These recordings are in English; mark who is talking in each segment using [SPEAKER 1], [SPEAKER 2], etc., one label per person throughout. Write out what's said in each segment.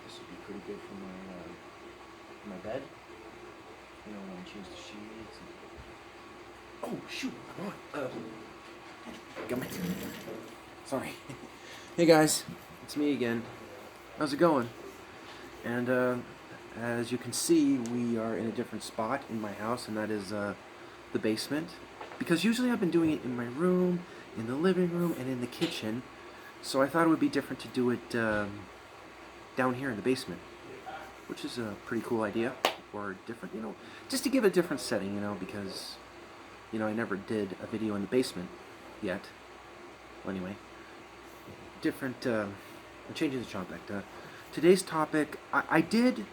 [SPEAKER 1] This would be pretty good for my bed. You know, when I change the sheets. Oh shoot! Come on. Got my. Sorry. Hey guys, it's me again. How's it going? And as you can see, we are in a different spot in my house, and that is the basement. Because usually I've been doing it in my room, in the living room, and in the kitchen. So I thought it would be different to do it down here in the basement, which is a pretty cool idea, or different, you know, just to give a different setting, you know, because, you know, I never did a video in the basement yet. Well, anyway, different, I'm changing the topic. Today's topic, I did,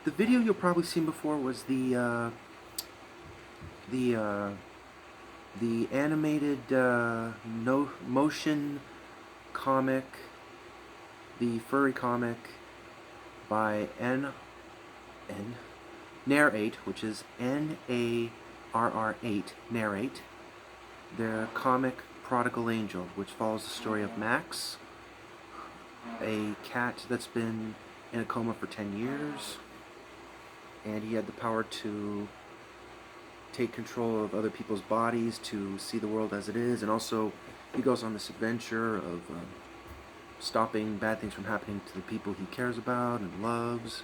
[SPEAKER 1] the video you'll probably seen before was the animated no motion comic, the furry comic by NARR8, which is NARR8, NARR8, their comic Prodigal Angel, which follows the story of Max, a cat that's been in a coma for 10 years, and he had the power to take control of other people's bodies, to see the world as it is, and also he goes on this adventure of stopping bad things from happening to the people he cares about and loves.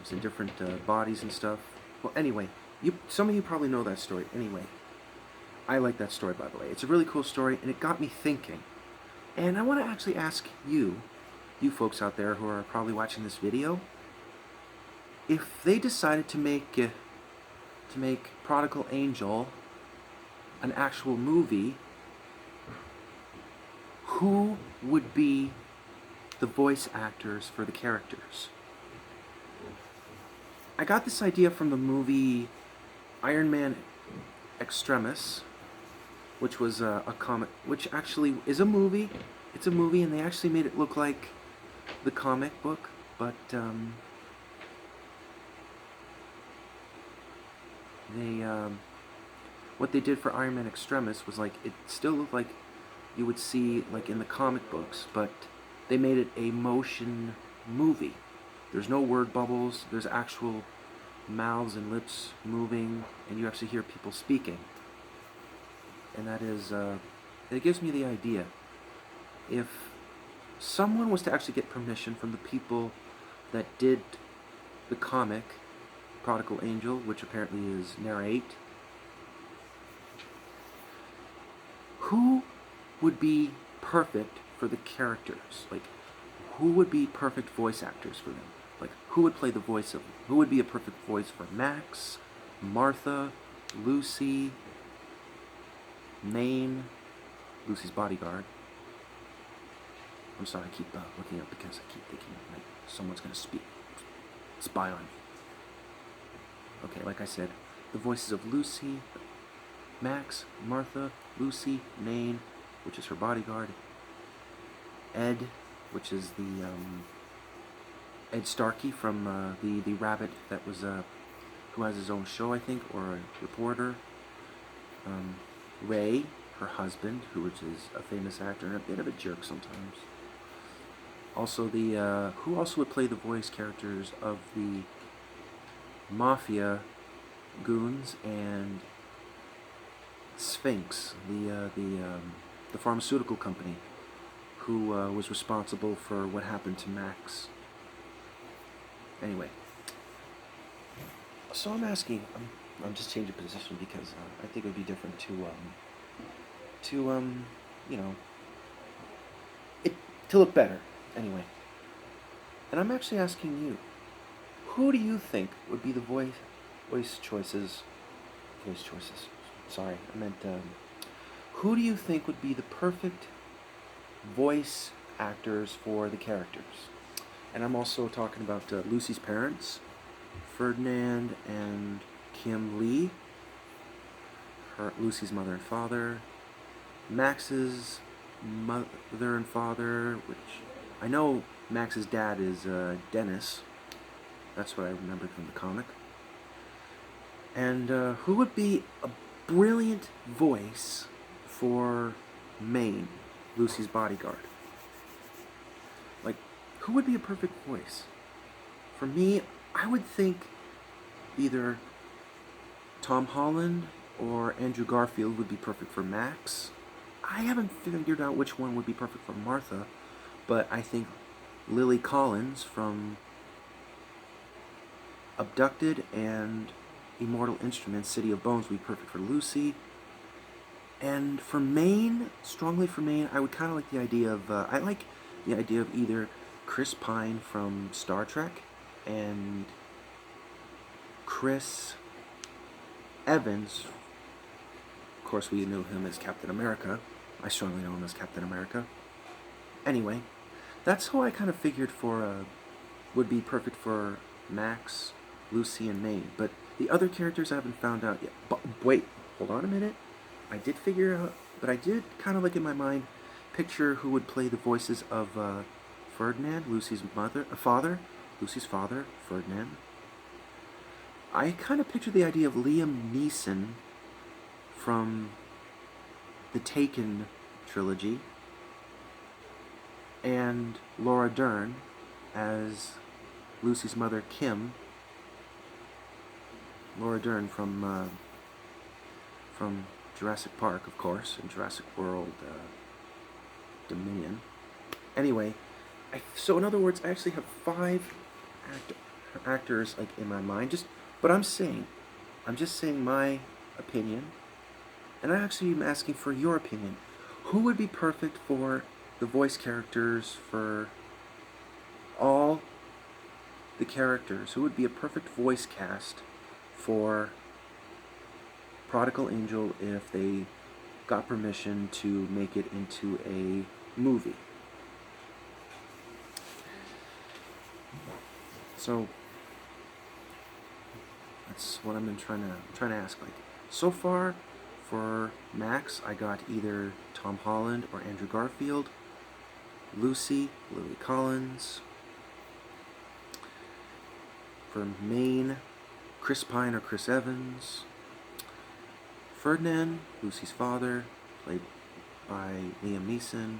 [SPEAKER 1] It's in different bodies and stuff. Well, anyway, some of you probably know that story. Anyway, I like that story, by the way. It's a really cool story, and it got me thinking. And I want to actually ask you folks out there who are probably watching this video, if they decided to make Prodigal Angel an actual movie, who would be the voice actors for the characters? I got this idea from the movie Iron Man Extremis, which was a comic, which actually is a movie. It's a movie, and they actually made it look like the comic book, but what they did for Iron Man Extremis was, like, it still looked like you would see like in the comic books, but they made it a motion movie. There's no word bubbles, there's actual mouths and lips moving, and you actually hear people speaking. And that is, it gives me the idea, if someone was to actually get permission from the people that did the comic Prodigal Angel, which apparently is NARR8, who would be perfect for the characters? Like, who would be perfect voice actors for them? Like, who would play the voice of them? Who would be a perfect voice for Max, Martha, Lucy, Maine, Lucy's bodyguard? I'm sorry, I keep looking up because I keep thinking like someone's gonna spy on me. Okay, like I said, the voices of Lucy, Max, Martha, Lucy, Maine, which is her bodyguard, Ed, which is the Ed Starkey from the rabbit that was who has his own show, I think, or a reporter. Ray, her husband, which is a famous actor and a bit of a jerk sometimes. Also the who also would play the voice characters of the mafia goons and Sphinx, the pharmaceutical company, who was responsible for what happened to Max. Anyway, so I'm asking, I'm just changing position because I think it would be different to you know, to look better. Anyway, and I'm actually asking you, who do you think would be the voice choices? Sorry, I meant, who do you think would be the perfect voice actors for the characters? And I'm also talking about Lucy's parents, Ferdinand and Kim Lee, Lucy's mother and father, Max's mother and father, which I know Max's dad is Dennis. That's what I remembered from the comic. And who would be a brilliant voice for Maine, Lucy's bodyguard? Like, who would be a perfect voice? For me, I would think either Tom Holland or Andrew Garfield would be perfect for Max. I haven't figured out which one would be perfect for Martha, but I think Lily Collins from Abducted and Immortal Instruments, City of Bones, would be perfect for Lucy. And for Maine, strongly for Maine, I would kind of like the idea of, I like the idea of either Chris Pine from Star Trek and Chris Evans. Of course, we know him as Captain America. I strongly know him as Captain America. Anyway, that's who I kind of figured for, would be perfect for Max, Lucy, and Maine. But the other characters I haven't found out yet. But wait, hold on a minute. I did figure out, but I did kind of like in my mind picture who would play the voices of Ferdinand, Lucy's father, Ferdinand. I kind of pictured the idea of Liam Neeson from the Taken trilogy and Laura Dern as Lucy's mother, Kim. Laura Dern from Jurassic Park, of course, and Jurassic World Dominion. Anyway, so in other words, I actually have 5 actors like in my mind. But I'm just saying my opinion, and I actually am asking for your opinion. Who would be perfect for the voice characters for all the characters? Who would be a perfect voice cast for Prodigal Angel if they got permission to make it into a movie? So that's what I'm trying to ask. Like, so far for Max, I got either Tom Holland or Andrew Garfield. Lucy, Lily Collins. For Maine, Chris Pine or Chris Evans. Ferdinand, Lucy's father, played by Liam Neeson,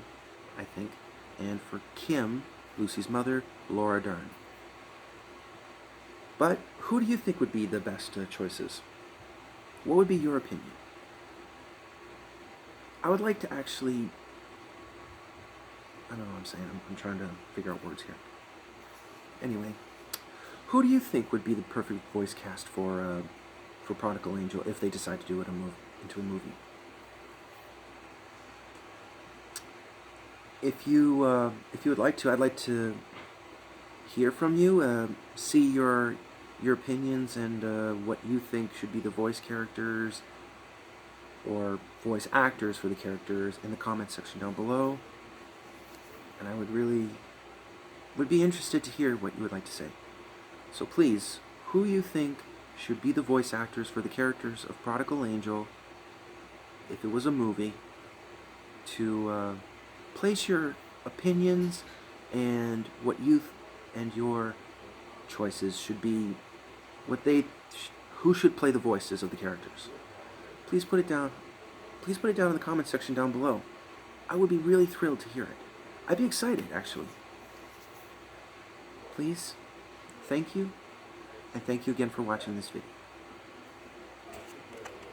[SPEAKER 1] I think. And for Kim, Lucy's mother, Laura Dern. But who do you think would be the best choices? What would be your opinion? I would like to actually... I don't know what I'm saying. I'm trying to figure out words here. Anyway, who do you think would be the perfect voice cast for Prodigal Angel if they decide to do it into a movie? If you would like to, I'd like to hear from you, see your opinions and what you think should be the voice characters or voice actors for the characters in the comments section down below. And I would be interested to hear what you would like to say. So please, who you think should be the voice actors for the characters of Prodigal Angel if it was a movie, to place your opinions and what you and your choices should be, who should play the voices of the characters. Please put it down. Please put it down in the comment section down below. I would be really thrilled to hear it. I'd be excited, actually. Please, thank you, and thank you again for watching this video.